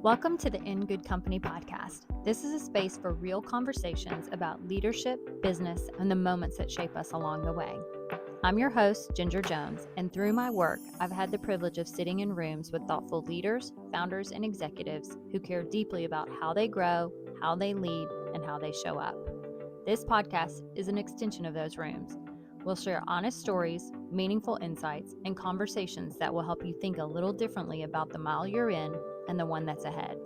Welcome to the In Good Company podcast. This is a space for real conversations about leadership, business, and the moments that shape us along the way. I'm your host, Ginger Jones, and through my work, I've had the privilege of sitting in rooms with thoughtful leaders, founders, and executives who care deeply about how they grow, how they lead, and how they show up. This podcast is an extension of those rooms. We'll share honest stories, meaningful insights, and conversations that will help you think a little differently about the mile you're in and the one that's ahead.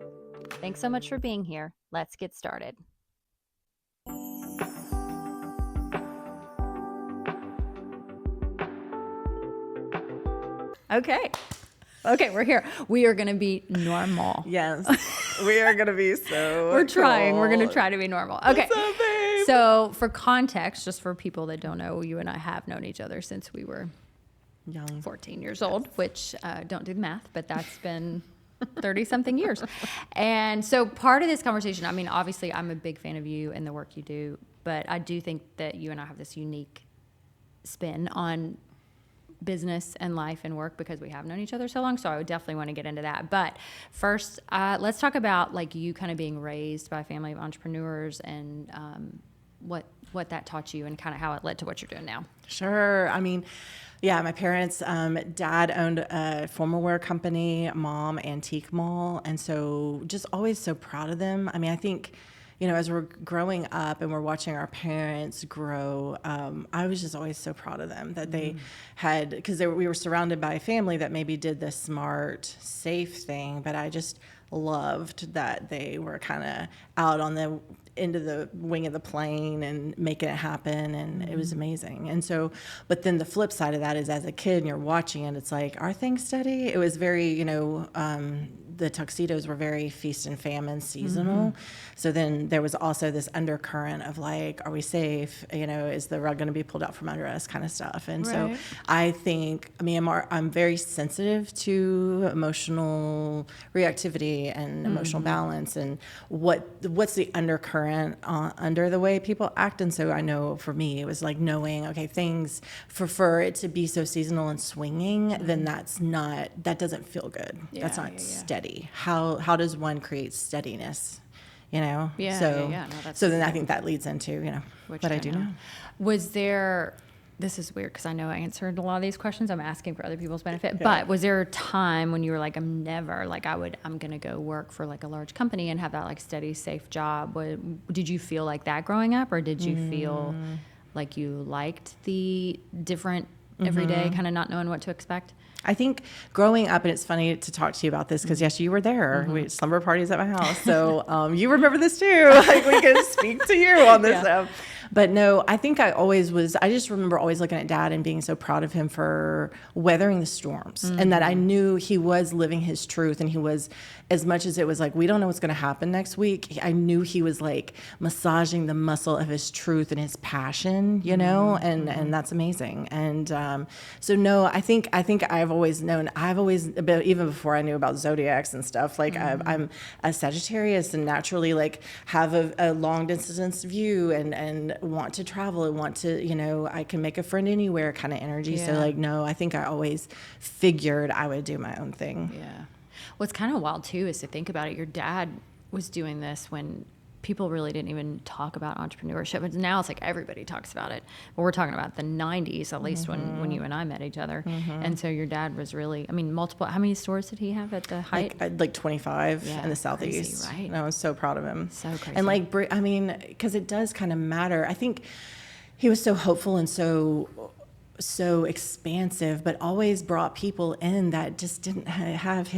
Thanks so much for being here. Let's get started. Okay, we're here. We are going to be normal. Yes, we are going to be so We're trying. cool. We're going to try to be normal. Okay. What's up, babe? So for context, just for people that don't know, you and I have known each other since we were young, 14 years old, which don't do the math, but that's been 30 something years. And so part of this conversation, I mean, obviously I'm a big fan of you and the work you do, but I do think that you and I have this unique spin on business and life and work because we have known each other so long. So I would definitely want to get into that. But first, let's talk about like you kind of being raised by a family of entrepreneurs and what that taught you and kind of how it led to what you're doing now. Sure. I mean, yeah, my parents, dad owned a formal wear company, mom antique mall. And so just always so proud of them. I mean, I think, you know, as we're growing up and we're watching our parents grow, I was just always so proud of them that they had, because we were surrounded by a family that maybe did the smart, safe thing, but I just loved that they were kind of out on the end of the wing of the plane and making it happen, and it was amazing. And so, but then the flip side of that is as a kid and you're watching it, it's like, are things steady? It was very, you know, the tuxedos were very feast and famine seasonal. So then there was also this undercurrent of like, are we safe? You know, is the rug going to be pulled out from under us kind of stuff. And so I think, I mean, I'm very sensitive to emotional reactivity and emotional balance and what's the undercurrent under the way people act. And so I know for me, it was like knowing, okay, things for it to be so seasonal and swinging, then that doesn't feel good. That's not steady. How does one create steadiness? You know? So then I think that leads into, you know, what I do now. Was there, this is weird because I know I answered a lot of these questions. I'm asking for other people's benefit, but was there a time when you were like, I'm going to go work for like a large company and have that like steady, safe job? Did you feel like that growing up, or did you feel like you liked the different everyday kind of not knowing what to expect? I think growing up, and it's funny to talk to you about this because yes, you were there. We had slumber parties at my house, so you remember this too. Like we could speak to you on this stuff. But no, I think I just remember always looking at Dad and being so proud of him for weathering the storms, and that I knew he was living his truth, and he was, as much as it was like, we don't know what's going to happen next week, I knew he was like massaging the muscle of his truth and his passion, you know, and that's amazing. And so no, I think I've always known, even before I knew about zodiacs and stuff, like I'm a Sagittarius and naturally like have a long distance view and want to travel and want to, you know, I can make a friend anywhere kind of energy. So like, no, I think I always figured I would do my own thing. Yeah. What's kind of wild too is to think about it. Your dad was doing this when people really didn't even talk about entrepreneurship. But now it's like everybody talks about it. But we're talking about the 90s, at least when you and I met each other. And so your dad was really, I mean, how many stores did he have at the height? Like 25 in the Southeast. Crazy, right? And I was so proud of him. So crazy. And like, I mean, because it does kind of matter. I think he was so hopeful and so expansive, but always brought people in that just didn't have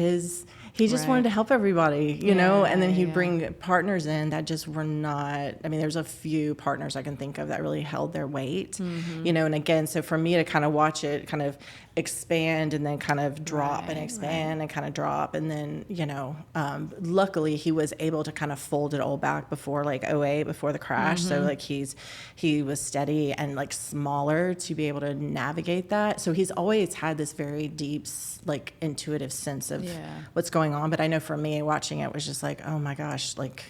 he just wanted to help everybody, you know, and then he'd bring partners in that just were not, I mean, there's a few partners I can think of that really held their weight, you know, and again, so for me to kind of watch it kind of expand and then kind of drop and expand and kind of drop. And then, you know, luckily he was able to kind of fold it all back before like '08, before the crash. So like he was steady and like smaller to be able to navigate that. So he's always had this very deep, like intuitive sense of what's going on. But I know for me watching it was just like, oh my gosh, like,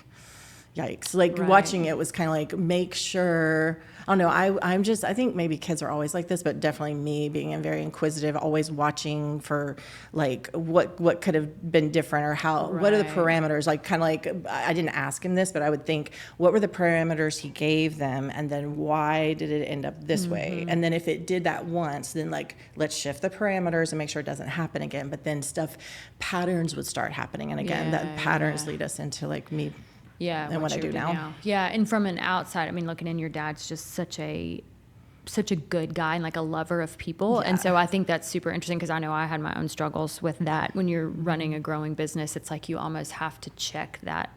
yikes. Like watching it was kind of like, make sure, I don't know. I think maybe kids are always like this, but definitely me being very inquisitive, always watching for like what could have been different, or how, what are the parameters? Like kind of like, I didn't ask him this, but I would think, what were the parameters he gave them? And then why did it end up this way? And then if it did that once, then like, let's shift the parameters and make sure it doesn't happen again. But then patterns would start happening. And again, that patterns lead us into like me. Yeah, and what I do now. Yeah, and from an outside, I mean, looking in, your dad's just such a good guy and like a lover of people. And so I think that's super interesting, because I know I had my own struggles with that. When you're running a growing business, it's like you almost have to check that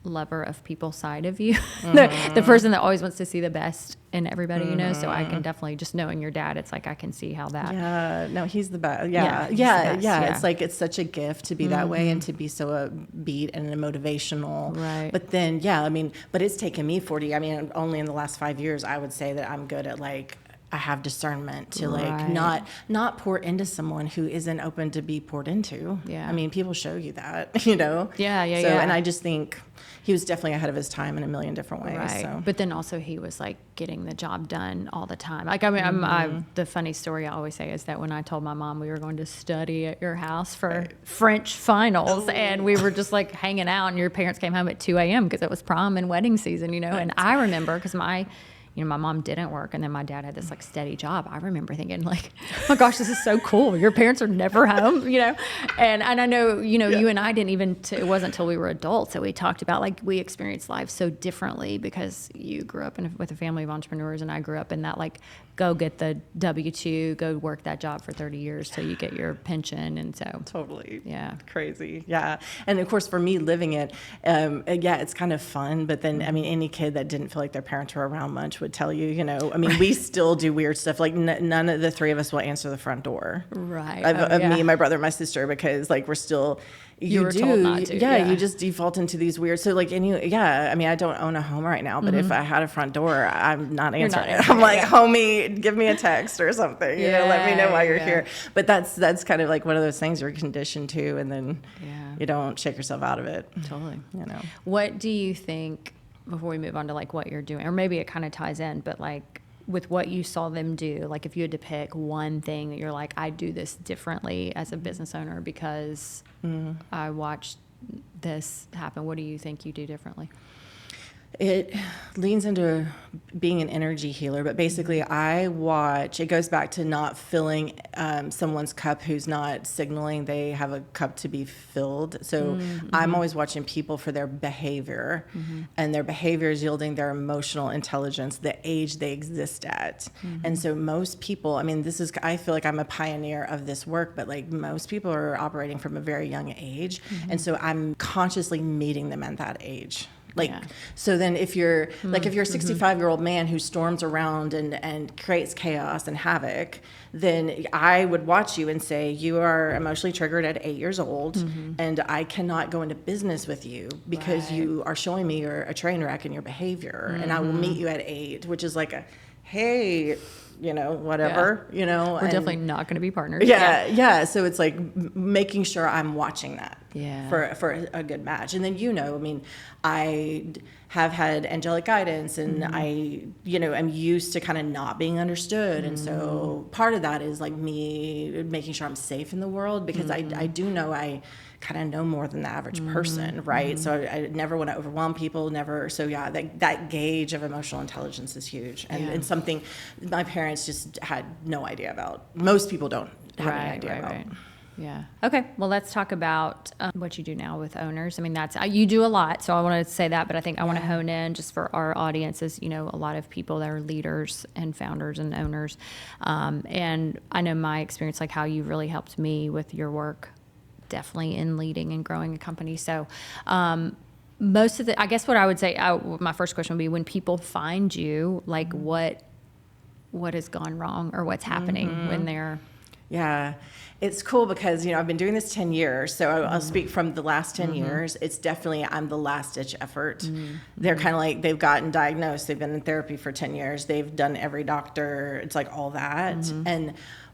lover of people side of you, the person that always wants to see the best in everybody, you know. So I can definitely, just knowing your dad, it's like I can see how that. Yeah, no, he's the best. Yeah. It's like, it's such a gift to be that way, and to be so upbeat and motivational. Right. But then, I mean, but it's taken me 40. I mean, only in the last 5 years, I would say that I'm good at like, I have discernment to like not pour into someone who isn't open to be poured into. Yeah. I mean, people show you that, you know? Yeah. And I just think he was definitely ahead of his time in a million different ways. Right. So. But then also he was like getting the job done all the time. Like, I mean, the funny story I always say is that when I told my mom we were going to study at your house for French finals, and we were just like hanging out, and your parents came home at 2 a.m. because it was prom and wedding season, you know. And I remember, because my mom didn't work, and then my dad had this like steady job. I remember thinking like, oh my gosh, this is so cool. Your parents are never home, you know? And I know, you know, you and I didn't even, it wasn't until we were adults that we talked about like, we experienced life so differently, because you grew up with a family of entrepreneurs, and I grew up in that like, go get the W-2, go work that job for 30 years till you get your pension. And so totally, crazy. Yeah. And of course, for me living it, it's kind of fun. But then, I mean, any kid that didn't feel like their parents were around much would tell you, you know, I mean, we still do weird stuff. Like none of the three of us will answer the front door. Right. Of me, my brother, my sister, because like we're still, you were told not to. Yeah, you just default into these weird. So like, I mean, I don't own a home right now, but if I had a front door, I'm not answering it. I'm like, homie, give me a text or something. You know, let me know why you're here. But that's kind of like one of those things you're conditioned to, and then you don't shake yourself out of it. Totally. You know. What do you think, before we move on to like what you're doing, or maybe it kind of ties in, but like with what you saw them do, like if you had to pick one thing that you're like, I do this differently as a business owner because I watched this happen, what do you think you do differently? It leans into being an energy healer, but basically it goes back to not filling someone's cup who's not signaling they have a cup to be filled. So I'm always watching people for their behavior, and their behavior is yielding their emotional intelligence, the age they exist at. And so most people, I mean, I feel like I'm a pioneer of this work, but like most people are operating from a very young age. And so I'm consciously meeting them at that age. So then if you're a 65-year-old man who storms around and creates chaos and havoc, then I would watch you and say, you are emotionally triggered at 8 years old, and I cannot go into business with you because you are showing me you're a train wreck in your behavior, and I will meet you at 8, which is like hey, you know, whatever, you know. We're definitely not going to be partners. So it's like making sure I'm watching that for a good match. And then, you know, I mean, I have had angelic guidance, and I, you know, I'm used to kind of not being understood. And so part of that is like me making sure I'm safe in the world, because I do know I kind of know more than the average person, right? So I never want to overwhelm people, never. So that gauge of emotional intelligence is huge, and something my parents just had no idea about. Most people don't have any idea about. Right. Yeah. Okay. Well, let's talk about what you do now with owners. I mean, you do a lot, so I want to say that, but I think I want to hone in just for our audience is, you know, a lot of people that are leaders and founders and owners. And I know my experience, like how you really helped me with your work, definitely in leading and growing a company. So, most of I guess what I would say, my first question would be, when people find you, like what has gone wrong or what's happening when they're... Yeah, it's cool because, you know, I've been doing this 10 years, so I'll speak from the last 10 years. It's definitely, I'm the last ditch effort. They're kind of like, they've gotten diagnosed, they've been in therapy for 10 years, they've done every doctor, it's like all that.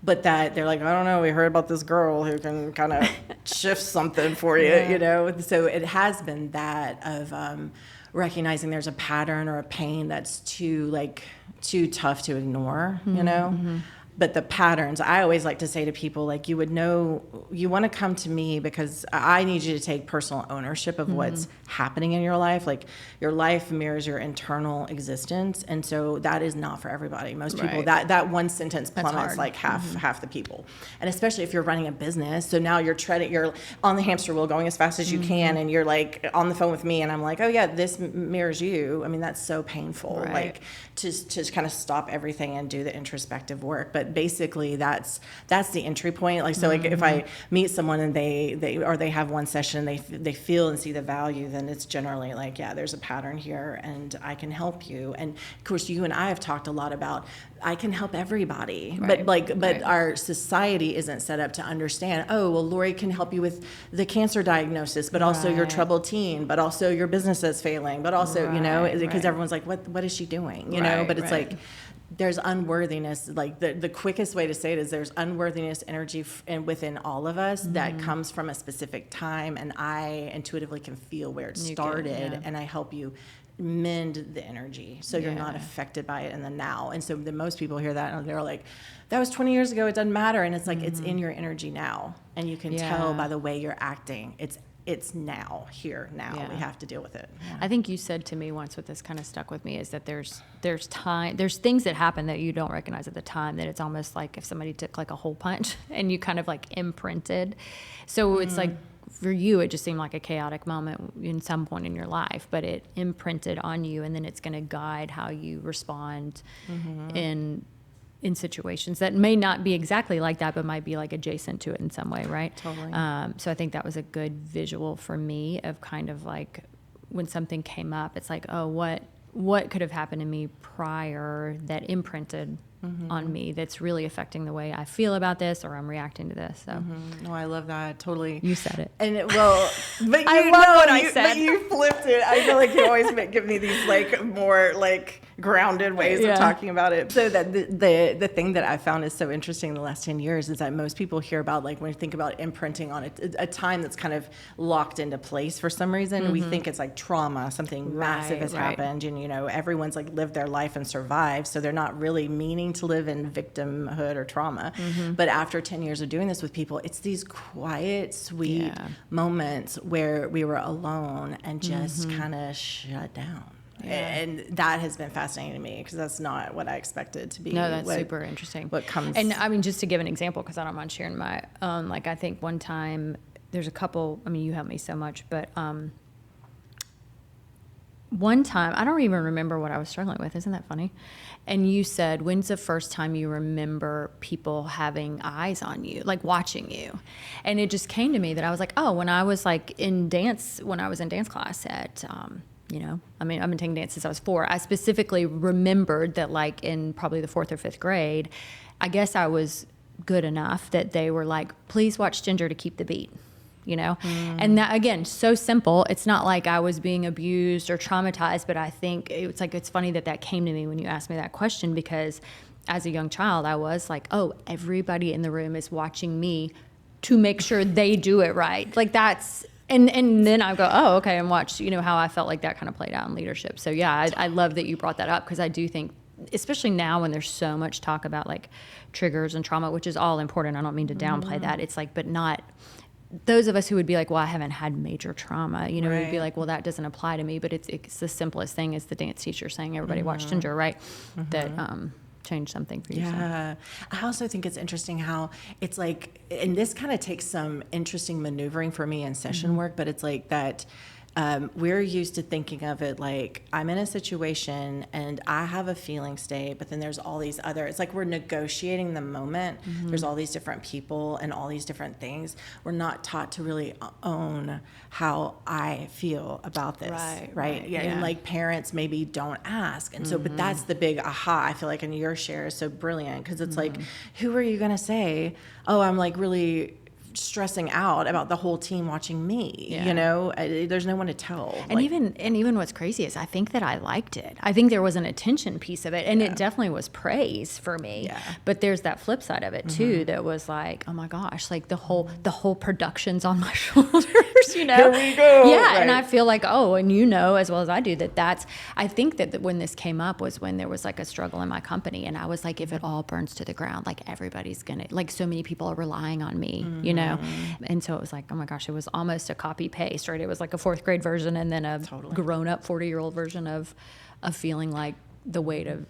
But that they're like, I don't know, we heard about this girl who can kind of shift something for you, you know? So it has been that of recognizing there's a pattern or a pain that's too tough to ignore, you know? But the patterns, I always like to say to people, like, you would know, you want to come to me because I need you to take personal ownership of what's happening in your life. Like, your life mirrors your internal existence. And so that is not for everybody. Most people, that one sentence plummets like half the people. And especially if you're running a business. So now you're on the hamster wheel going as fast as you can. And you're like on the phone with me and I'm like, oh yeah, this mirrors you. I mean, that's so painful. Like, to kind of stop everything and do the introspective work. But basically that's the entry point. Like, so like if I meet someone and they have one session, they feel and see the value, then it's generally like, yeah, there's a pattern here and I can help you. And of course you and I have talked a lot about, I can help everybody, but our society isn't set up to understand, oh, well, Lori can help you with the cancer diagnosis, but also your troubled teen, but also your business is failing, but also, you know, because everyone's like, what is she doing? You know, but it's like, there's unworthiness. Like the quickest way to say it is there's unworthiness energy within all of us that comes from a specific time. And I intuitively can feel where it started and I help you mend the energy so you're not affected by it in the now. And so the most people hear that and they're like, that was 20 years ago, it doesn't matter. And it's like, it's in your energy now. And you can tell by the way you're acting. It's now, here, now. We have to deal with it. I think you said to me once, what this kind of stuck with me, is that there's things that happen that you don't recognize at the time, that it's almost like if somebody took like a hole punch and you kind of like imprinted. So it's like, for you, it just seemed like a chaotic moment in some point in your life, but it imprinted on you, and then it's going to guide how you respond in situations that may not be exactly like that, but might be like adjacent to it in some way, right? Totally. So I think that was a good visual for me of kind of like when something came up, it's like, oh, what could have happened to me prior that imprinted on me that's really affecting the way I feel about this, or I'm reacting to this. So No, I love that. Totally. You said it. And but I love what I said. But you flipped it. I feel like you always give me these like more like grounded ways of talking about it. So that the thing that I found is so interesting in the last 10 years is that most people hear about, like, when you think about imprinting on a time that's kind of locked into place for some reason, we think it's like trauma, something massive has happened, and, you know, everyone's like lived their life and survived, so they're not really meaning to live in victimhood or trauma. But after 10 years of doing this with people, it's these quiet, sweet moments where we were alone and just kind of shut down. And that has been fascinating to me, because that's not what I expected to be. No, that's super interesting. What comes. And I mean, just to give an example, because I don't mind sharing my own, like, I think one time there's a couple, I mean, you helped me so much, but one time, I don't even remember what I was struggling with. Isn't that funny? And you said, when's the first time you remember people having eyes on you, like watching you? And it just came to me that I was like, oh, when I was like in dance, when I was in dance class at, you know, I mean, I've been taking dance since I was 4. I specifically remembered that, like, in probably the 4th or 5th grade, I guess I was good enough that they were like, please watch Ginger to keep the beat, you know? And that, again, so simple. It's not like I was being abused or traumatized, but I think it's like, it's funny that came to me when you asked me that question, because as a young child, I was like, oh, everybody in the room is watching me to make sure they do it right. Like, that's... And then I go, oh, okay, and watch, you know, how I felt like that kind of played out in leadership. So, yeah, I love that you brought that up, because I do think, especially now when there's so much talk about, like, triggers and trauma, which is all important. I don't mean to downplay that. It's like, but not those of us who would be like, well, I haven't had major trauma, you know, we'd be like, well, that doesn't apply to me. But it's the simplest thing as the dance teacher saying, everybody watch Ginger, right? That change something for you. Yeah. So. I also think it's interesting how it's like, and this kind of takes some interesting maneuvering for me in session work, but it's like that we're used to thinking of it like, I'm in a situation and I have a feeling state, but then there's all these other, it's like we're negotiating the moment. There's all these different people and all these different things. We're not taught to really own how I feel about this. Right. Yeah. And like parents maybe don't ask. And so, but that's the big aha, I feel like, in your share is so brilliant, because it's like, who are you going to say, oh, I'm like really stressing out about the whole team watching me. You know, there's no one to tell. And even what's crazy is I think that I liked it. I think there was an attention piece of it, and it definitely was praise for me. Yeah. But there's that flip side of it too, that was like, oh my gosh, like the whole production's on my shoulders, you know? Here we go. Yeah. Right. And I feel like, and you know, as well as I do, I think that when this came up was when there was like a struggle in my company, and I was like, if it all burns to the ground, like everybody's gonna, like so many people are relying on me, you know? And so it was like, oh my gosh, it was almost a copy paste, right? It was like a 4th grade version and then a grown up 40-year-old version of feeling like the weight of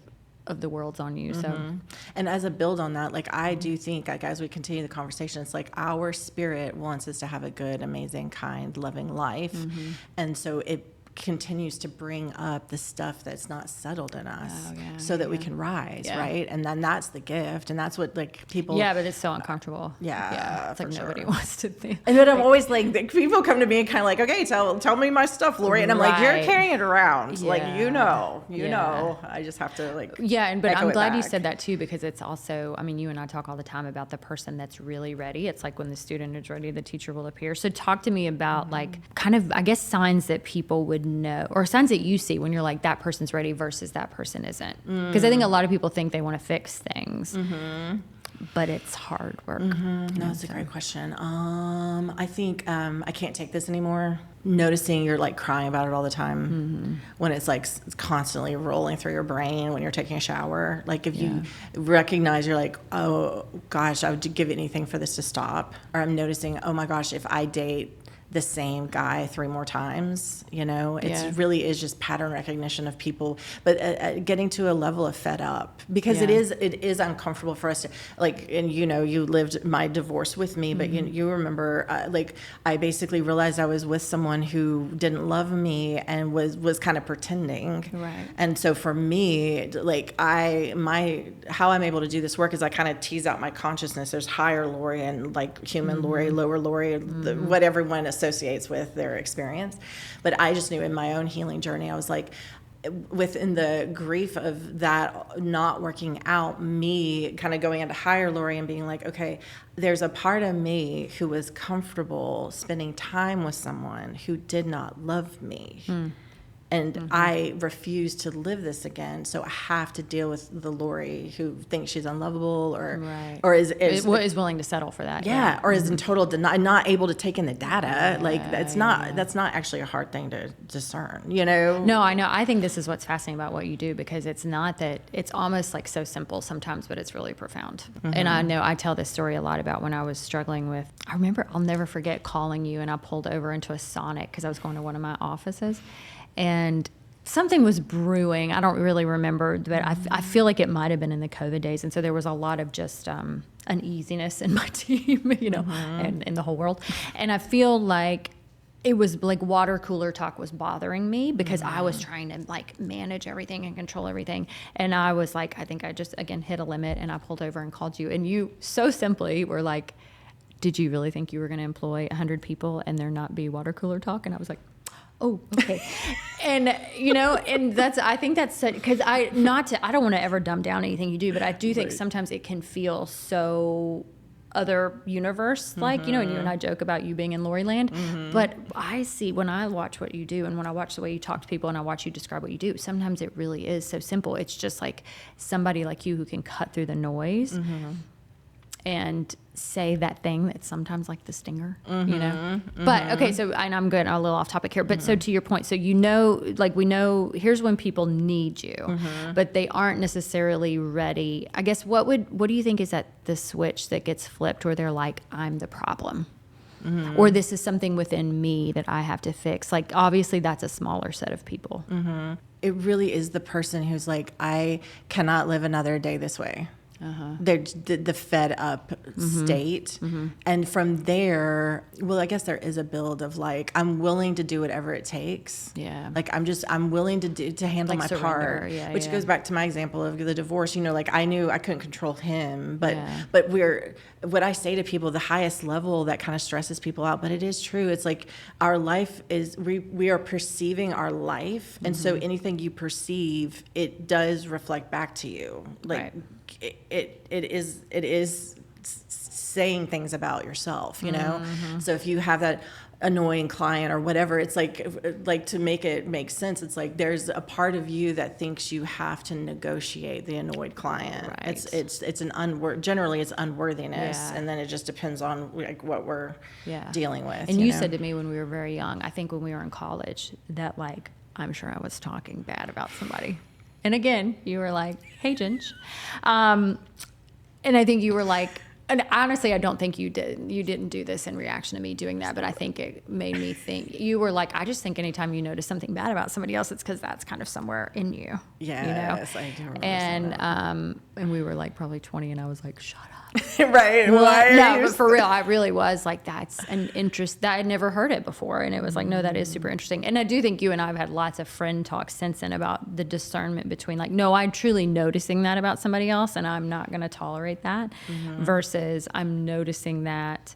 the world's on you. So, and as a build on that, like I do think, like as we continue the conversation, it's like our spirit wants us to have a good, amazing, kind, loving life. And so it continues to bring up the stuff that's not settled in us so that we can rise, right? And then that's the gift, and that's what like people but it's so uncomfortable. It's like nobody wants to think. And then I'm always like, people come to me and kind of like, okay, tell me my stuff, Lori, and I'm like, you're carrying it around, like you know, I just have to like but I'm glad you said that too, because it's also, I mean, you and I talk all the time about the person that's really ready. It's like when the student is ready, the teacher will appear. So talk to me about like kind of, I guess, signs that people would know, or signs that you see when you're like, that person's ready versus that person isn't. Because I think a lot of people think they want to fix things, but it's hard work. No, that's a great question. I think I can't take this anymore. Noticing you're like crying about it all the time, when it's like constantly rolling through your brain when you're taking a shower. Like if you recognize, you're like, oh gosh, I would give anything for this to stop. Or I'm noticing, oh my gosh, if I date the same guy 3 more times, you know, it really is just pattern recognition of people, but getting to a level of fed up, because it is uncomfortable for us to like, and you know, you lived my divorce with me, but you remember, like I basically realized I was with someone who didn't love me and was kind of pretending. Right. And so for me, like how I'm able to do this work is I kind of tease out my consciousness. There's higher Lori and like human Lori, lower Lori, what everyone associates with their experience. But I just knew in my own healing journey, I was like, within the grief of that not working out, me kind of going into higher Lori and being like, okay, there's a part of me who was comfortable spending time with someone who did not love me. And I refuse to live this again, so I have to deal with the Lori who thinks she's unlovable, or is willing to settle for that. Or is in total denial, not able to take in the data. That's not actually a hard thing to discern, you know? No, I know. I think this is what's fascinating about what you do, because it's not that, it's almost like so simple sometimes, but it's really profound. And I know I tell this story a lot about when I was struggling with, I remember, I'll never forget calling you, and I pulled over into a Sonic because I was going to one of my offices. And something was brewing. I don't really remember, but I feel like it might have been in the COVID days. And so there was a lot of just uneasiness in my team, you know, and in the whole world. And I feel like it was like water cooler talk was bothering me, because I was trying to like manage everything and control everything. And I was like, I think I just, again, hit a limit, and I pulled over and called you. And you so simply were like, did you really think you were going to employ 100 people and there not be water cooler talk? And I was like, oh, okay. And, you know, and I think that's, because I don't want to ever dumb down anything you do, but I do think sometimes it can feel so other universe, like, you know, and you and I joke about you being in Lori land, but I see, when I watch what you do and when I watch the way you talk to people and I watch you describe what you do, sometimes it really is so simple. It's just like somebody like you who can cut through the noise and say that thing that's sometimes like the stinger, you know? But okay, so, and I'm good, I'm a little off topic here, but so to your point, so you know, like we know, here's when people need you, but they aren't necessarily ready. I guess what do you think is that the switch that gets flipped where they're like, I'm the problem? Or this is something within me that I have to fix? Like, obviously that's a smaller set of people. It really is the person who's like, I cannot live another day this way. They're the fed up state. And from there, well, I guess there is a build of like, I'm willing to do whatever it takes. Like, I'm willing to handle like my part, which goes back to my example of the divorce. You know, like I knew I couldn't control him, but what I say to people, the highest level that kind of stresses people out, but it is true. It's like our life is, we are perceiving our life. And so anything you perceive, it does reflect back to you. Like, it is saying things about yourself, you know? So if you have that annoying client or whatever, it's like to make it make sense, it's like there's a part of you that thinks you have to negotiate the annoyed client. Right. It's an generally it's unworthiness, Yeah. and then it just depends on like what we're dealing with. And you know? said to me when we were very young, I think when we were in college, that like I'm sure I was talking bad about somebody. And again, you were like, "Hey, Ginge," and I think you were like. And honestly, I don't think you did. You didn't do this in reaction to me doing that, but I think it made me think. You were like, I just think anytime you notice something bad about somebody else, it's because that's kind of somewhere in you. Yes, you know? I do remember And we were like probably 20, and I was like, shut up. Right. No, but for real, I really was like, that's an interest that I'd never heard it before. And it was like, no, that is super interesting. And I do think you and I have had lots of friend talks since then about the discernment between like, no, I'm truly noticing that about somebody else and I'm not going to tolerate that versus I'm noticing that.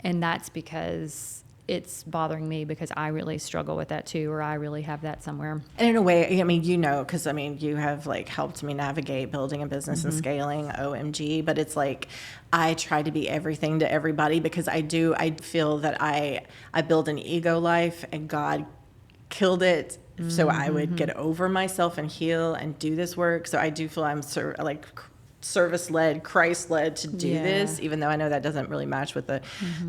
And that's because it's bothering me because I really struggle with that too, or I really have that somewhere. And in a way, I mean, you know, because I mean, you have like helped me navigate building a business and scaling, OMG, but it's like I try to be everything to everybody because I feel that I build an ego life and God killed it so I would get over myself and heal and do this work. So I do feel I'm like service-led, Christ-led to do this, even though I know that doesn't really match with the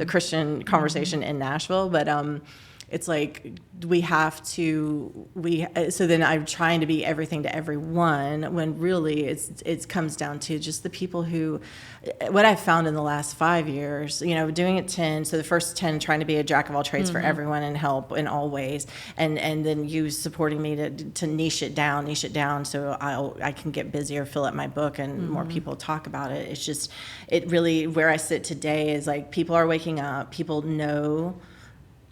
Christian conversation in Nashville. But it's like so then I'm trying to be everything to everyone when really it comes down to just the people who, what I've found in the last 5 years, you know, doing it 10, so the first 10 trying to be a jack of all trades for everyone and help in all ways, and then you supporting me to niche it down so I can get busier, fill up my book, and more people talk about it. It's just, it really, where I sit today is like people are waking up, people know.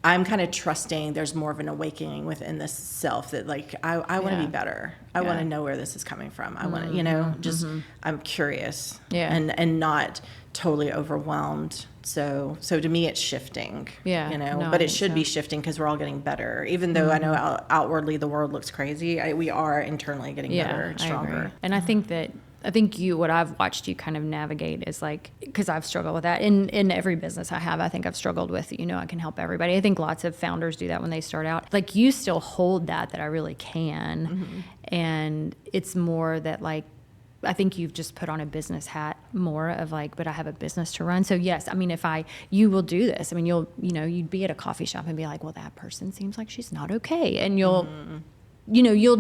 I'm kind of trusting there's more of an awakening within this self that like I want to be better. I want to know where this is coming from. I want to, you know, just I'm curious and not totally overwhelmed. So to me it's shifting. You know, but it should be shifting because we're all getting better. Even though I know outwardly the world looks crazy, we are internally getting better and stronger. And I think what I've watched you kind of navigate is like, because I've struggled with that in every business I have. I think I've struggled with, you know, I can help everybody. I think lots of founders do that when they start out. Like you still hold that I really can. And it's more that like, I think you've just put on a business hat more of like, but I have a business to run. So yes, I mean, you will do this. I mean, you'd be at a coffee shop and be like, well, that person seems like she's not okay. And you'll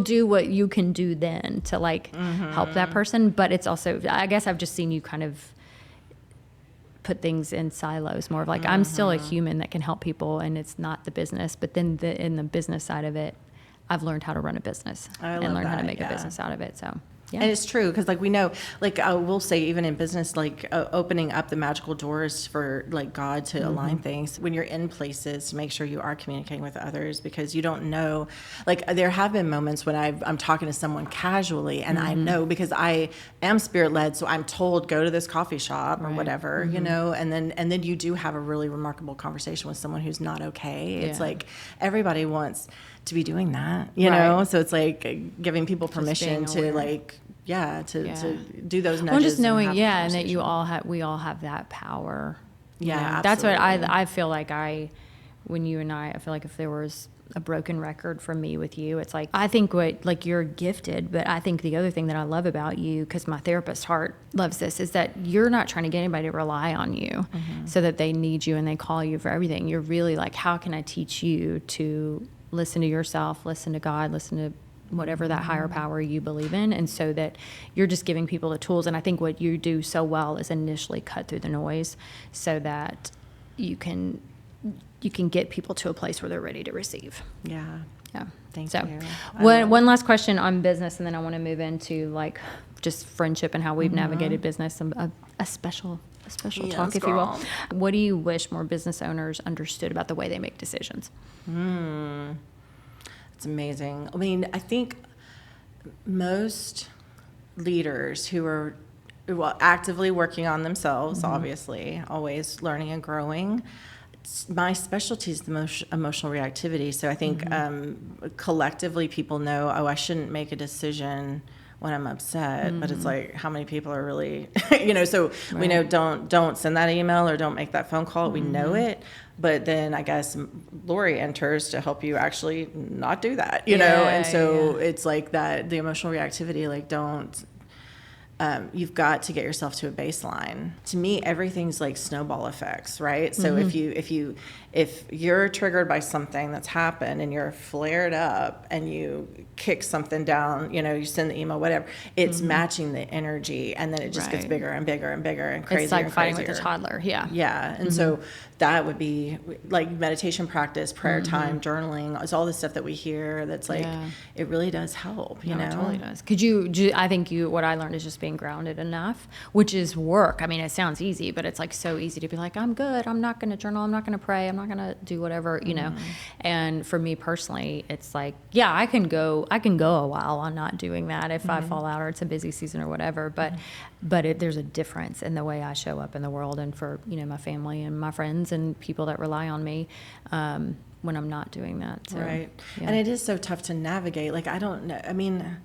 do what you can do then to like help that person. But it's also, I guess I've just seen you kind of put things in silos more of like, I'm still a human that can help people and it's not the business. But then in the business side of it, I've learned how to run a business and learn how to make a business out of it. So. Yeah. And it's true because like we know, like we'll say even in business, like opening up the magical doors for like God to align things when you're in places to make sure you are communicating with others, because you don't know, like there have been moments when I'm talking to someone casually and I know because I am spirit led, so I'm told go to this coffee shop or whatever, you know, and then you do have a really remarkable conversation with someone who's not okay. It's like everybody wants to be doing that, you know? So it's like giving people permission to like, to do those nudges. Well, just knowing, and that we all have that power. Yeah, that's what I feel like when you and I feel like if there was a broken record from me with you, it's like, I think you're gifted, but I think the other thing that I love about you, because my therapist heart loves this, is that you're not trying to get anybody to rely on you so that they need you and they call you for everything. You're really like, how can I teach you to listen to yourself, listen to God, listen to whatever that higher power you believe in, and so that you're just giving people the tools. And I think what you do so well is initially cut through the noise so that you can get people to a place where they're ready to receive. Thank you. One last question on business, and then I want to move into like just friendship and how we've navigated business, and a special talk, if you will. What do you wish more business owners understood about the way they make decisions? It's amazing. I mean, I think most leaders who are actively working on themselves, obviously, always learning and growing. My specialty is the emotional reactivity. So I think collectively people know, I shouldn't make a decision when I'm upset, but it's like, how many people are really, so we know don't send that email or don't make that phone call. We know it, but then I guess Lori enters to help you actually not do that, and so it's like that, the emotional reactivity, like you've got to get yourself to a baseline. To me, everything's like snowball effects, right? So if you're triggered by something that's happened and you're flared up and you kick something down, you send the email, whatever, it's matching the energy, and then it just gets bigger and bigger and bigger and crazier. It's like and fighting crazier. with a toddler. Yeah. And so that would be like meditation practice, prayer time, journaling. It's all the stuff that we hear that's like, it really does help, It totally does. I think what I learned is just being grounded enough, which is work. I mean, it sounds easy, but it's like so easy to be like, I'm good. I'm not going to journal. I'm not going to pray. I'm not going to do whatever, And for me personally, it's like, I can go a while on not doing that if I fall out or it's a busy season or whatever. But there's a difference in the way I show up in the world, and for, my family and my friends and people that rely on me, when I'm not doing that. So, right. Yeah. And it is so tough to navigate. Like, I don't know. I mean,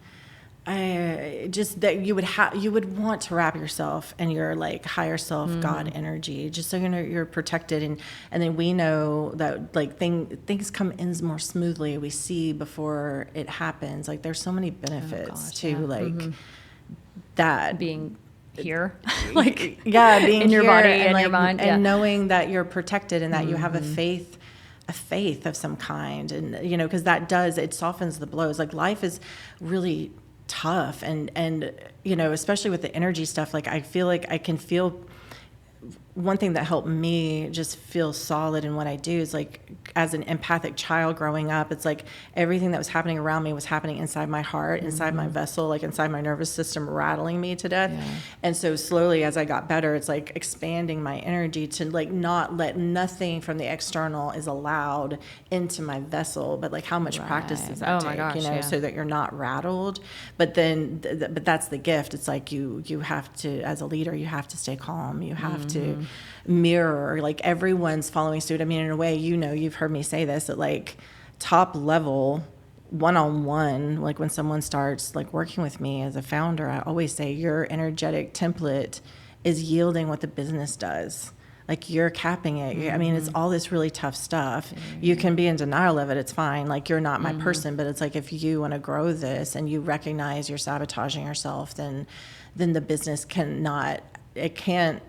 I just that you would want to wrap yourself in your like higher self, God energy, just so you're protected, and then we know that like things come in more smoothly. We see before it happens. Like, there's so many benefits to that being here, like being in your here body and and like, your mind, and knowing that you're protected and that you have a faith of some kind, and because it softens the blows. Like, life is really tough, and especially with the energy stuff, like I feel like I can feel. One thing that helped me just feel solid in what I do is, like, as an empathic child growing up, it's like everything that was happening around me was happening inside my heart, inside my vessel, like inside my nervous system, rattling me to death. And so slowly, as I got better, it's like expanding my energy to like not let nothing from the external is allowed into my vessel, but like how much practice does that take, my gosh, so that you're not rattled. But then, but that's the gift. It's like you have to, as a leader, you have to stay calm. You have to mirror, like, everyone's following suit. I mean, in a way, you've heard me say this, at like top level, one-on-one, like when someone starts like working with me as a founder, I always say your energetic template is yielding what the business does. Like, you're capping it. I mean, it's all this really tough stuff. You can be in denial of it. It's fine. Like, you're not my person. But it's like, if you want to grow this and you recognize you're sabotaging yourself, then the business can't.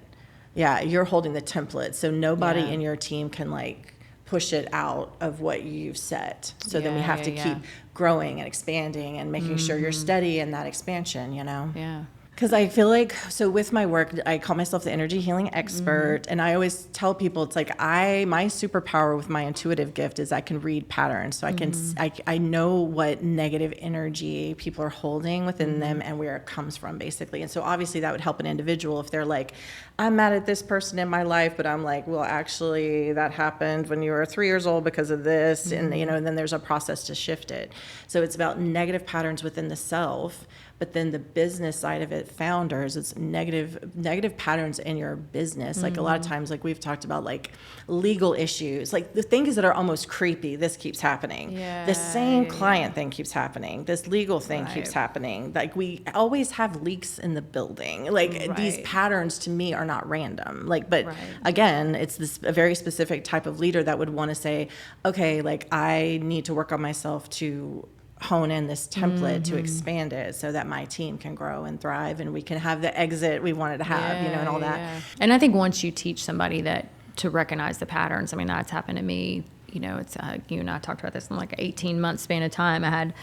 Yeah, you're holding the template. So nobody in your team can like push it out of what you've set. So then we have to keep growing and expanding and making sure you're steady in that expansion, Yeah. Because I feel like, so with my work, I call myself the energy healing expert. And I always tell people, it's like my superpower with my intuitive gift is I can read patterns. So I know what negative energy people are holding within them and where it comes from, basically. And so obviously that would help an individual if they're like, I'm mad at this person in my life, but I'm like, well, actually that happened when you were 3 years old because of this. And, and then there's a process to shift it. So it's about negative patterns within the self. But then the business side of it, founders, it's negative patterns in your business. Like, a lot of times, like we've talked about, like legal issues, like the things that are almost creepy. This keeps happening. The same client thing keeps happening. This legal thing keeps happening. Like, we always have leaks in the building. Like, these patterns to me are not random. Like, but again, it's a very specific type of leader that would want to say, okay, like, I need to work on myself to hone in this template to expand it so that my team can grow and thrive and we can have the exit we wanted to have, and all that. And I think once you teach somebody that to recognize the patterns, I mean, that's happened to me. It's you and I talked about this in like an 18-month span of time. I had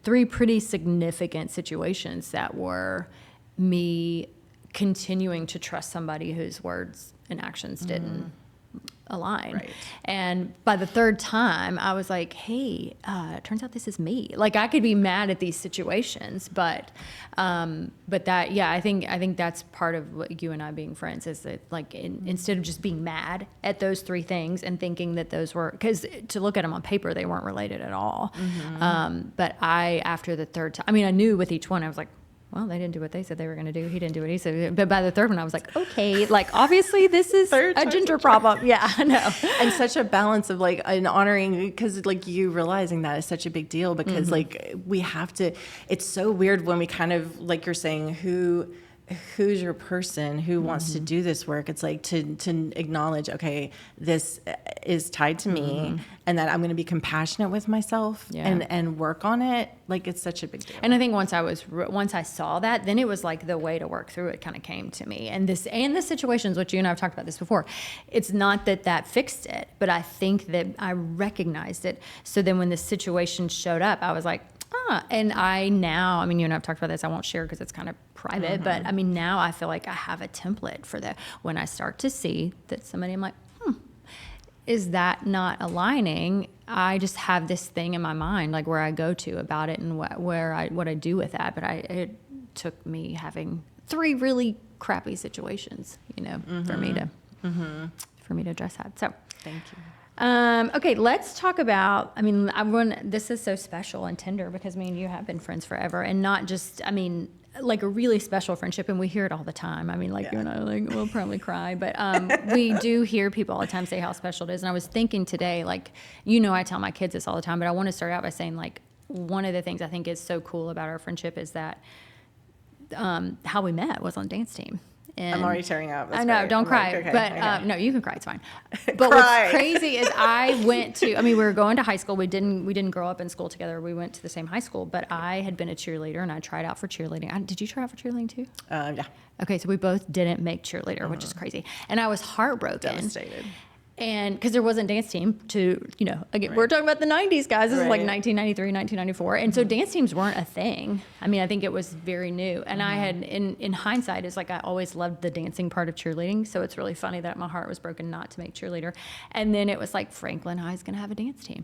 3 pretty significant situations that were me continuing to trust somebody whose words and actions didn't align. And by the 3rd time, I was like, hey, it turns out this is me. Like, I could be mad at these situations, but that, I think that's part of what you and I being friends is that, like, instead of just being mad at those 3 things and thinking that those were, because to look at them on paper, they weren't related at all. But after the 3rd time, I mean, I knew with each one, I was like, well, they didn't do what they said they were going to do. He didn't do what he said. But by the third one, I was like, okay, like obviously this is a Ginger problem. Yeah, I know. And such a balance of like an honoring, because like you realizing that is such a big deal, because like we have to, it's so weird when we kind of, like you're saying, who's your person who wants to do this work. It's like to acknowledge, okay, this is tied to me, and that I'm going to be compassionate with myself and work on it. Like, it's such a big deal. And I think once I saw that, then it was like the way to work through it kind of came to me. And the situations, which you and I have talked about this before, it's not that fixed it, but I think that I recognized it. So then when the situation showed up, I was like, and I now, I mean, you and I have talked about this, I won't share because it's kind of private, but I mean, now I feel like I have a template for that. When I start to see that somebody, I'm like, is that not aligning? I just have this thing in my mind, like where I go to about it and what I do with that. But it took me having 3 really crappy situations, for me to address that. So Thank you. Okay, let's talk about, I mean, this is so special and tender because me and you have been friends forever, and not just, I mean, like a really special friendship, and we hear it all the time. I mean, like you and I, like, we'll probably cry, but we do hear people all the time say how special it is. And I was thinking today, like, I tell my kids this all the time, but I want to start out by saying, like, one of the things I think is so cool about our friendship is that how we met was on dance team. And I'm already tearing up. That's I know, great. don't I'm cry. like, okay, but okay. No, you can cry. It's fine. But what's crazy is we were going to high school. We didn't grow up in school together. We went to the same high school. But I had been a cheerleader, and I tried out for cheerleading. Did you try out for cheerleading too? Yeah. Okay, so we both didn't make cheerleader, which is crazy. And I was heartbroken. Devastated. And because there wasn't dance team again, we're talking about the 90s, guys. This is like 1993, 1994. And so dance teams weren't a thing. I mean, I think it was very new. And I had, in hindsight, it's like I always loved the dancing part of cheerleading. So it's really funny that my heart was broken not to make cheerleader. And then it was like Franklin High is going to have a dance team.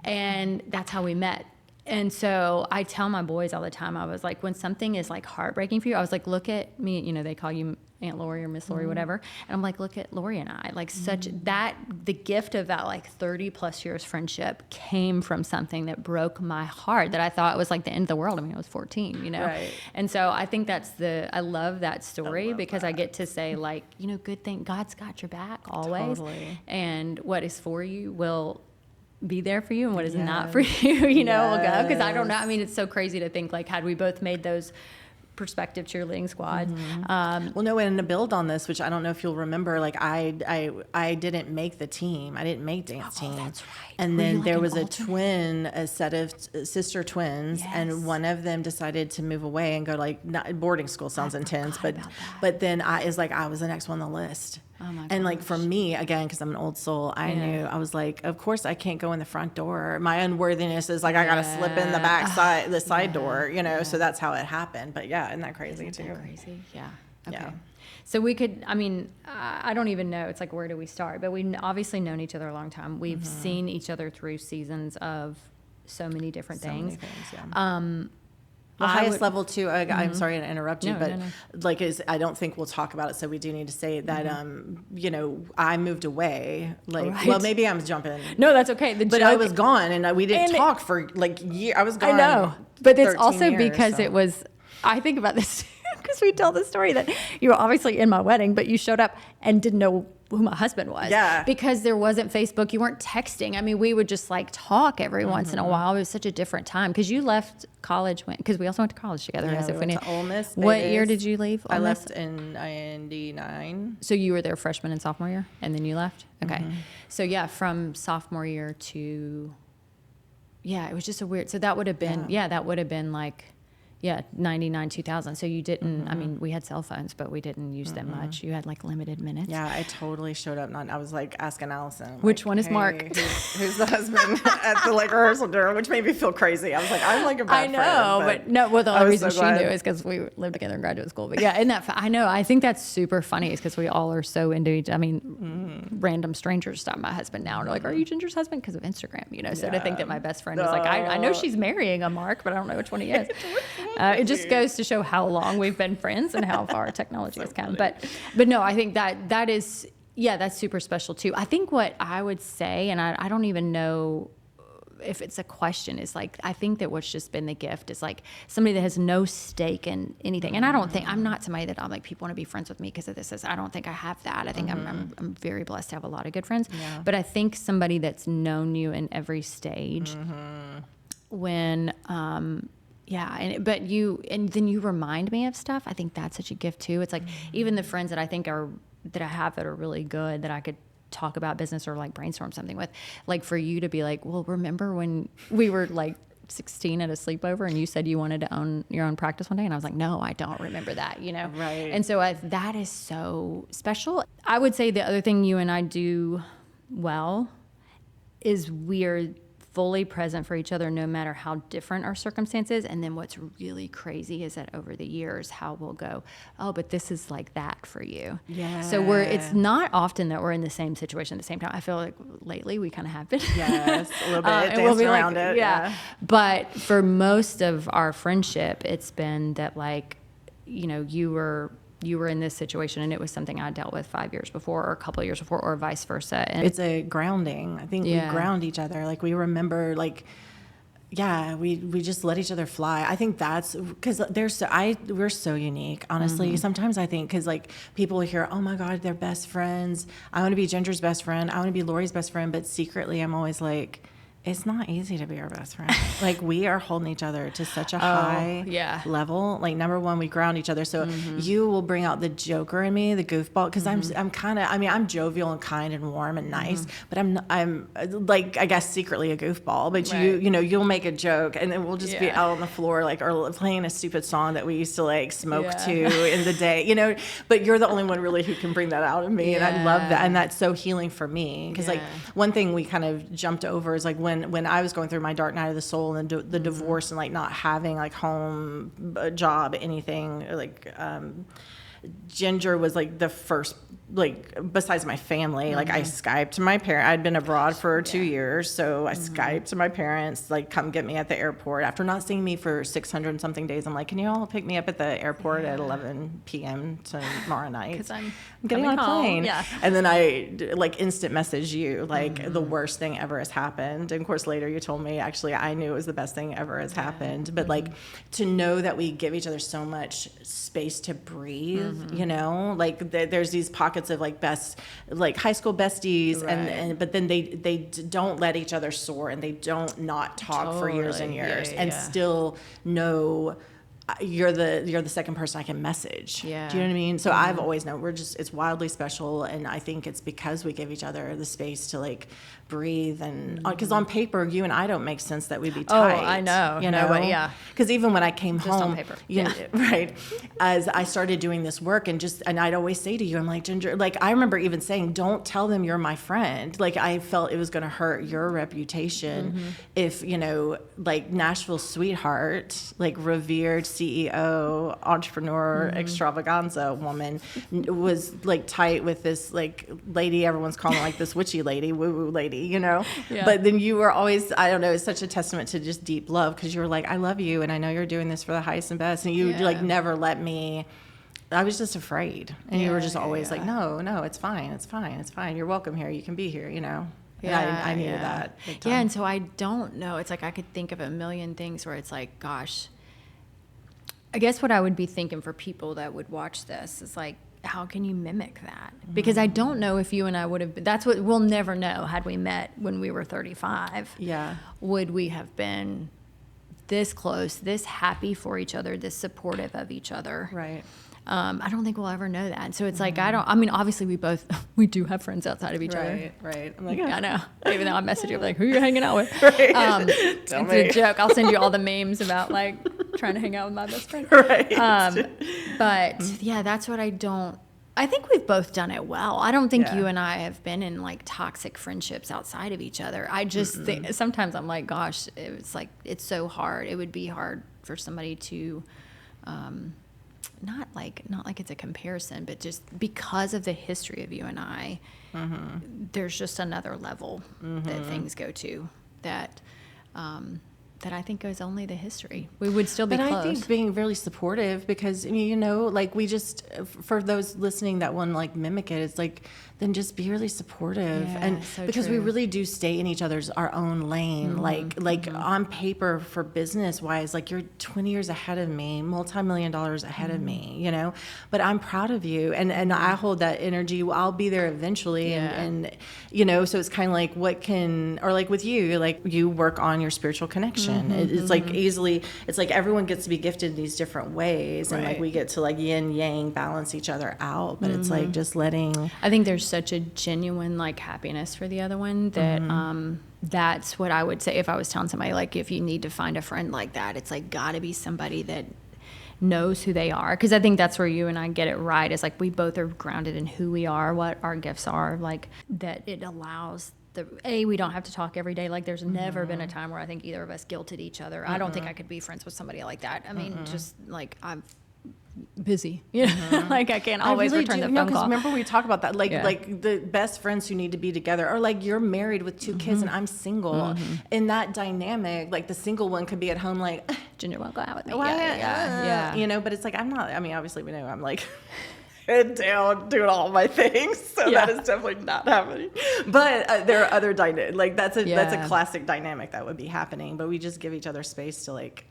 And that's how we met. And so I tell my boys all the time, I was like, when something is like heartbreaking for you, I was like, look at me, they call you Aunt Lori or Miss Lori, whatever. And I'm like, look at Lori and I, like the gift of that like 30 plus years friendship came from something that broke my heart, that I thought was like the end of the world. I mean, I was 14, Right. And so I think I love that story because I get to say, like, good thing, God's got your back always. Totally. And what is for you will be there for you, and what is not for you, will go. Because I don't know. I mean, it's so crazy to think, like, had we both made those prospective cheerleading squads. Well, no, and to build on this, which I don't know if you'll remember, like I didn't make the team. I didn't make dance team. That's right. And then there was a set of sister twins, and one of them decided to move away and go boarding school sounds intense, but then I was the next one on the list. Oh my gosh. And like for me, again, because I'm an old soul, I knew, I was like, of course I can't go in the front door. My unworthiness is like, I got to slip in the side door, so that's how it happened. But isn't that crazy too? That crazy? Yeah. Okay. Yeah. So we could, I mean, I don't even know. It's like, where do we start? But we've obviously known each other a long time. We've seen each other through seasons of so many different things. The highest level too. I'm sorry to interrupt you, but I don't think we'll talk about it. So we do need to say that, I moved away. Well, maybe I'm jumping. No, that's okay. But I was gone, and we didn't talk for years. I was gone. I know, but it's also because it was. I think about this because we tell the story that you were obviously in my wedding, but you showed up and didn't know who my husband was. Yeah. Because there wasn't Facebook. You weren't texting. I mean, we would just talk every once in a while. It was such a different time because you left college because we also went to college together. Yeah, we went to Ole Miss. What year did you leave? I left in 99. So you were there freshman and sophomore year, and then you left? Okay. So from sophomore year to, it was just a weird, so that would have been, that would have been 99, 2000. So you didn't, I mean, we had cell phones, but we didn't use them much. You had limited minutes. Yeah, I totally showed up. I was asking Allison. Which one is Mark? Who's the husband at the rehearsal dinner, which made me feel crazy. I was I'm a bad friend. I know, but no, well, the only reason she knew is because we lived together in graduate school. But I know, I think that's super funny is because we all are so into random strangers stop my husband now and are like, are you Ginger's husband? Because of Instagram, So to think that my best friend was I know she's marrying a Mark, but I don't know which one he is. It just goes to show how long we've been friends and how far technology has come. But no, I think that is, that's super special too. I think what I would say, and I don't even know if it's a question, is like, I think that what's just been the gift is like somebody that has no stake in anything. And I don't think, I'm not somebody that I'm like, people want to be friends with me because of this. I don't think I have that. I think I'm very blessed to have a lot of good friends. Yeah. But I think somebody that's known you in every stage when, but then you remind me of stuff. I think that's such a gift too. It's like even the friends that I think that I have that are really good, that I could talk about business or like brainstorm something with, like for you to be like, well, remember when we were like 16 at a sleepover and you said you wanted to own your own practice one day? And I was like, no, I don't remember that, Right. And so that is so special. I would say the other thing you and I do well is we're fully present for each other no matter how different our circumstances. And then what's really crazy is that over the years, how we'll go, oh, but this is like that for you. Yeah. So it's not often that we're in the same situation at the same time. I feel like lately we kind of have been. Yes, a little bit, and we'll be around like, it. Yeah. But for most of our friendship, it's been that like, you were in this situation and it was something I dealt with 5 years before or a couple of years before or vice versa. And it's a grounding. I think we ground each other. Like we remember, like, we just let each other fly. I think that's because we're so unique, honestly. Sometimes I think because like people hear, oh my God, they're best friends. I want to be Ginger's best friend. I want to be Lori's best friend. But secretly I'm always like, it's not easy to be our best friend. Like we are holding each other to such a high level. Like number one, we ground each other. So you will bring out the joker in me, the goofball, because I'm kind of, I'm jovial and kind and warm and nice, but I'm like, I guess secretly a goofball, but you'll make a joke and then we'll just be out on the floor, like, or playing a stupid song that we used to like smoke to in the day, but you're the only one really who can bring that out of me. And I love that. And that's so healing for me. Cause like one thing we kind of jumped over is like when I was going through my dark night of the soul and the divorce and like not having like home, a job, anything, like Ginger was like the first, like besides my family, like I Skyped to my parents. I'd been abroad for 2 years, so I Skyped to my parents, like come get me at the airport. After not seeing me for 600 and something days, I'm like, can you all pick me up at the airport at 11 p.m. tomorrow night? Because I'm getting on a plane. Yeah. And then I like instant message you, like the worst thing ever has happened. And of course later you told me actually I knew it was the best thing ever has happened. But like to know that we give each other so much space to breathe, like there's these pockets of like best, like high school besties, and but then they don't let each other soar and they don't not talk for years and years and still know you're the second person I can message. Yeah. Do you know what I mean? So I've always known it's wildly special, and I think it's because we give each other the space to like breathe, and because on paper you and I don't make sense that we'd be tight. Oh, I know. But yeah. Because even when I came just home, on paper. Right, as I started doing this work, and I'd always say to you, I'm like, Ginger, like I remember even saying, don't tell them you're my friend. Like I felt it was going to hurt your reputation if like Nashville sweetheart, like revered CEO, entrepreneur, extravaganza woman was like tight with this like lady everyone's calling like this witchy lady, woo-woo lady, But then you were always, I don't know, it's such a testament to just deep love, because you were like, I love you and I know you're doing this for the highest and best, and you like never let me. I was just afraid, and you were just always like, no, it's fine, you're welcome here, you can be here, I needed that big time. And so I don't know, it's like I could think of a million things where it's like, gosh, I guess what I would be thinking for people that would watch this is like, how can you mimic that? Because I don't know if you and I would have been, that's what we'll never know. Had we met when we were 35, would we have been this close, this happy for each other, this supportive of each other? Right. I don't think we'll ever know that. And so it's like, obviously we do have friends outside of each other. Right. I'm like, I know. Even though I message you, I'm like, who are you hanging out with? It's a joke. I'll send you all the memes about like trying to hang out with my best friend. Right. But that's what I think we've both done it well. I don't think you and I have been in like toxic friendships outside of each other. I just think sometimes I'm like, gosh, it's like, it's so hard. It would be hard for somebody to, not like it's a comparison, but just because of the history of you and I, there's just another level that things go to that that I think is only the history. We would still be but close. I think being really supportive, because, I mean, you know, like, we just, for those listening that want to, like, mimic it, it's like, then just be really supportive. Yeah, And so because true. we really do stay in each other's, our own lane. Like on paper, for business wise, like, you're 20 years ahead of me, multi-million dollars ahead of me, you know, but I'm proud of you. And I hold that energy. I'll be there eventually. And, you know, so it's kind of like, what can, or like with you, like, you work on your spiritual connection. It's like easily, it's like everyone gets to be gifted in these different ways. And like, we get to, like, yin yang balance each other out, but it's like just letting. I think there's such a genuine, like, happiness for the other one that that's what I would say if I was telling somebody, like, if you need to find a friend like that, it's like gotta be somebody that knows who they are, because I think that's where you and I get it right. It's like we both are grounded in who we are, what our gifts are, like, that it allows we don't have to talk every day. Like, there's never been a time where I think either of us guilted each other. I don't think I could be friends with somebody like that. I mean, just like, I'm busy, you know, like, I can't always return the phone call. Remember we talk about that, like, like the best friends who need to be together, or like, you're married with 2 kids and I'm single. In that dynamic, like, the single one could be at home like, Ginger won't go out with me. Yeah. You know, but it's like, I'm not, I mean, obviously we know I'm like head down doing all my things, so that is definitely not happening. But there are other like, that's a classic dynamic that would be happening, but we just give each other space to, like.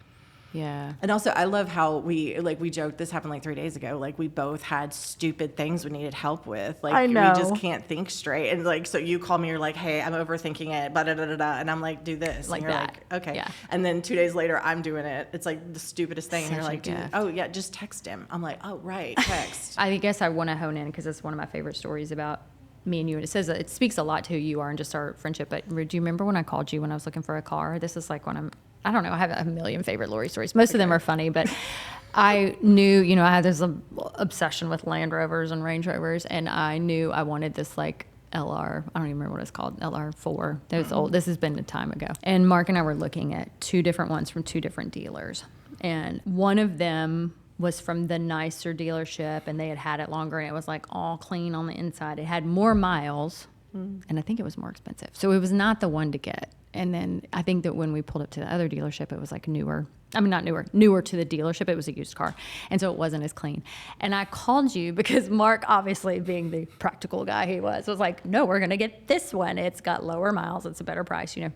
Yeah. And also, I love how we joked, this happened like 3 days ago. Like, we both had stupid things we needed help with. Like, I know. we just can't think straight. And like, so you call me, you're like, hey, I'm overthinking it, and I'm like, do this. Like, and you're that. like, okay. Yeah. And then 2 days later, I'm doing it. It's like the stupidest thing. And you're like, gift. oh yeah, just text him. I'm like, oh, right, text. I guess I want to hone in because it's one of my favorite stories about me and you. And it speaks a lot to who you are and just our friendship. But do you remember when I called you when I was looking for a car? This is like when I don't know, I have a million favorite Lori stories. Most of them are funny, but I knew, you know, I had this obsession with Land Rovers and Range Rovers, and I knew I wanted this, like, LR, I don't even remember what it's called, LR4. It was old. This has been a time ago. And Mark and I were looking at 2 different ones from 2 different dealers. And one of them was from the nicer dealership, and they had it longer, and it was like all clean on the inside. It had more miles, and I think it was more expensive. So it was not the one to get. And then I think that when we pulled up to the other dealership, it was like newer to the dealership. It was a used car. And so it wasn't as clean. And I called you because Mark, obviously being the practical guy he was like, no, we're going to get this one. It's got lower miles. It's a better price, you know.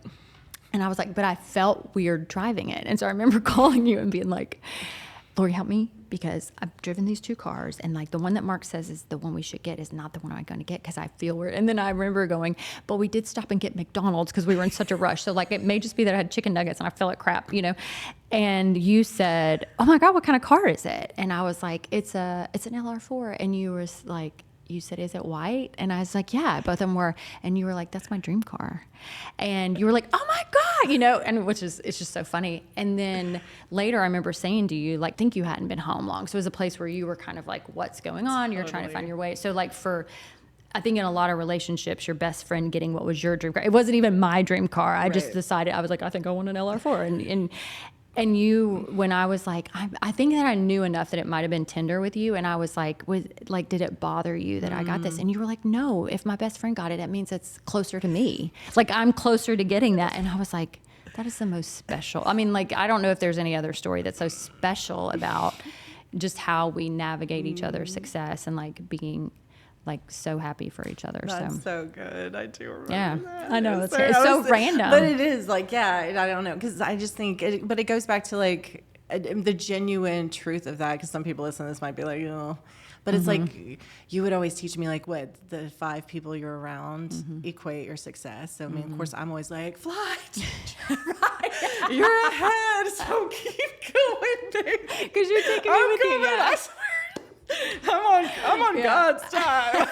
And I was like, but I felt weird driving it. And so I remember calling you and being like, Lori, help me, because I've driven these 2 cars, and like the one that Mark says is the one we should get is not the one I'm going to get because I feel weird. And then I remember going, but we did stop and get McDonald's because we were in such a rush. So like, it may just be that I had chicken nuggets and I felt like crap, you know. And you said, oh my God, what kind of car is it? And I was like, it's an LR4. And you were like, you said, is it white? And I was like, yeah, both of them were. And you were like, that's my dream car. And you were like, oh my God, you know, and it's just so funny. And then later I remember saying to you, like, think you hadn't been home long. So it was a place where you were kind of like, what's going on? You're trying to find your way. So like I think in a lot of relationships, your best friend getting what was your dream car. It wasn't even my dream car. I just decided, I was like, I think I want an LR4. And you, when I was like, I think that I knew enough that it might have been Tinder with you. And I was like, did it bother you that I got this? And you were like, no, if my best friend got it, that means it's closer to me. Like, I'm closer to getting that. And I was like, that is the most special. I mean, like, I don't know if there's any other story that's so special about just how we navigate each other's success and like being like so happy for each other. That's so good. I do remember that. I know. It's so random. But it is like, I don't know. Because I just think, but it goes back to like the genuine truth of that. Because some people listen to this might be like, oh. But it's like, you would always teach me like what the 5 people you're around equate your success. So I mean, of course, I'm always like, fly. You're ahead. So keep going, baby. Because you're taking me with you. Yeah. I swear. I'm on God's time.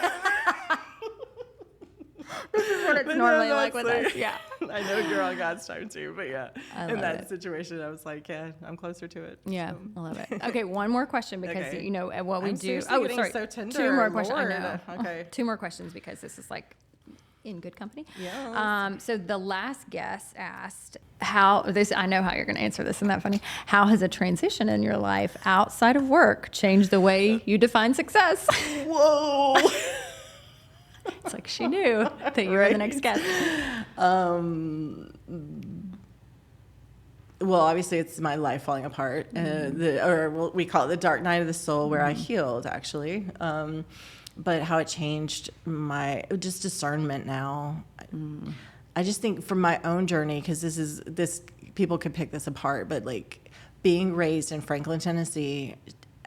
This is what it's normally like with us. Yeah. I know you're on God's time too, but in that it. situation, I was like, I'm closer to it. Yeah, so. I love it. Okay, one more question because you know what we do. Oh, sorry. So tender, 2 more questions. Lord. I know. Okay. 2 more questions because this is like in good company. Yeah. So the last guest asked I know how you're going to answer this. Isn't that funny? How has a transition in your life outside of work changed the way you define success? Whoa. It's like she knew that you were the next guest. well, obviously it's my life falling apart, we call it the dark night of the soul, where I healed, actually. But how it changed my just discernment now. I just think from my own journey, because this people could pick this apart, but like being raised in Franklin, Tennessee,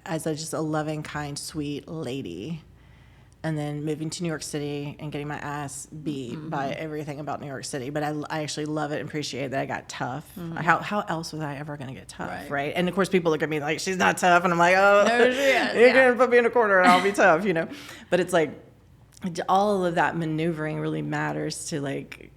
as just a loving, kind, sweet lady, and then moving to New York City and getting my ass beat by everything about New York City. But I actually love it and appreciate that I got tough. How else was I ever going to get tough, right? And of course, people look at me like, she's not tough. And I'm like, oh, no, she is. You're going to put me in a corner and I'll be tough, But it's like all of that maneuvering really matters to like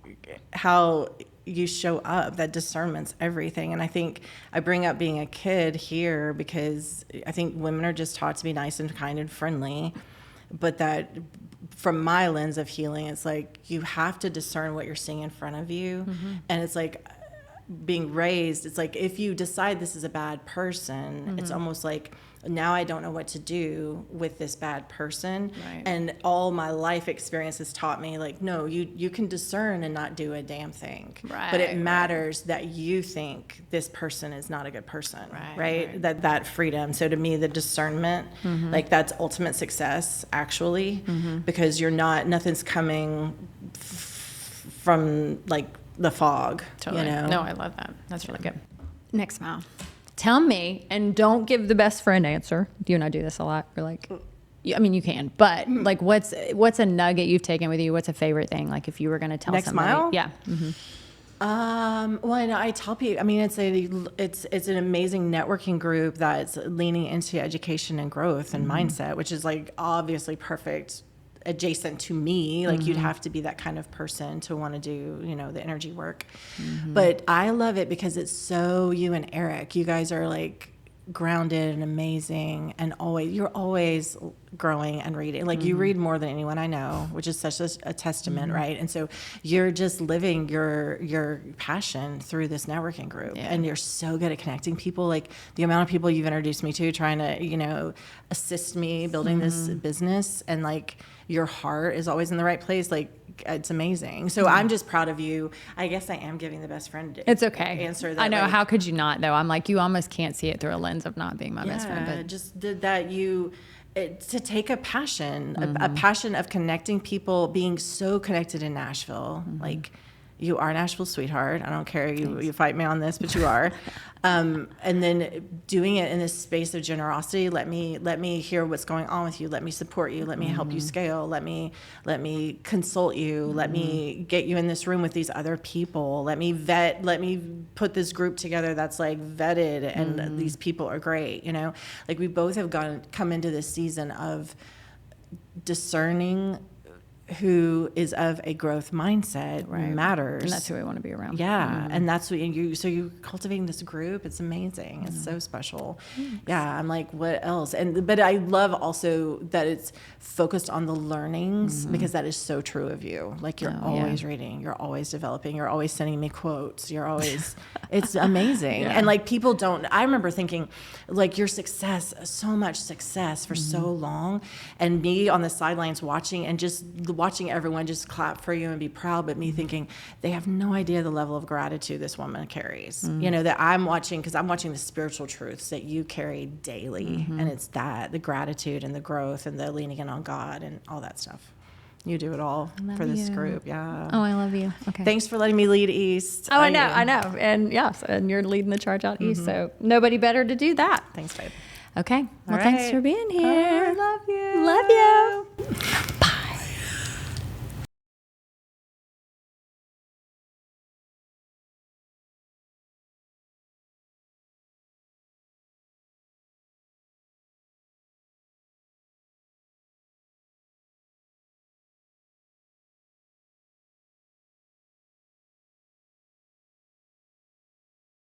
how you show up. That discernment's everything. And I think I bring up being a kid here because I think women are just taught to be nice and kind and friendly. But that from my lens of healing, it's like you have to discern what you're seeing in front of you. And it's like being raised, it's like if you decide this is a bad person, it's almost like now I don't know what to do with this bad person. Right. And all my life experience has taught me like, no, you can discern and not do a damn thing. Right, but it matters that you think this person is not a good person. Right? That freedom. So to me, the discernment, like that's ultimate success actually, because nothing's coming from like the fog. Totally. No, I love that. That's really good. Next smile. Tell me, and don't give the best friend answer. You and I do this a lot. We're like, I mean, you can, but like, what's a nugget you've taken with you? What's a favorite thing? Like, if you were going to tell Next somebody, smile? Yeah. Well, I tell people. I mean, it's an amazing networking group that's leaning into education and growth and mindset, which is like obviously perfect adjacent to me. Like you'd have to be that kind of person to want to do, the energy work. But I love it because it's so you and Eric. You guys are like grounded and amazing, and you're always growing and reading. Like you read more than anyone I know, which is such a testament, right? And so you're just living your passion through this networking group, and you're so good at connecting people. Like the amount of people you've introduced me to, trying to assist me building this business, and like your heart is always in the right place. Like it's amazing. So I'm just proud of you. I guess I am giving the best friend. It's okay. Answer that. I know. Like, how could you not though? I'm like, you almost can't see it through a lens of not being my best friend. But just did that. To take a passion, a passion of connecting people, being so connected in Nashville. Like you are Nashville's sweetheart. I don't care. You fight me on this, but you are. And then doing it in this space of generosity. Let me hear what's going on with you. Let me support you. Let me help you scale. Let me consult you. Let me get you in this room with these other people. Let me put this group together that's like vetted, and these people are great. Like we both have come into this season of discerning who is of a growth mindset matters. And that's who I want to be around. Yeah. And that's what so you're cultivating this group. It's amazing. It's so special. Yeah. I'm like, what else? But I love also that it's focused on the learnings, because that is so true of you. Like you're always reading, you're always developing, you're always sending me quotes. You're always, it's amazing. And like people I remember thinking like your success, so much success for so long, and me on the sidelines watching and just watching everyone just clap for you and be proud, but me thinking they have no idea the level of gratitude this woman carries. That I'm watching, because I'm watching the spiritual truths that you carry daily, and it's the gratitude and the growth and the leaning in on God and all that stuff. You do it all for this group. Yeah. Oh, I love you. Okay. Thanks for letting me lead East. Oh, I know. And yes, and you're leading the charge out East, so nobody better to do that. Thanks, babe. Okay. Well, thanks for being here. I love you. Love you.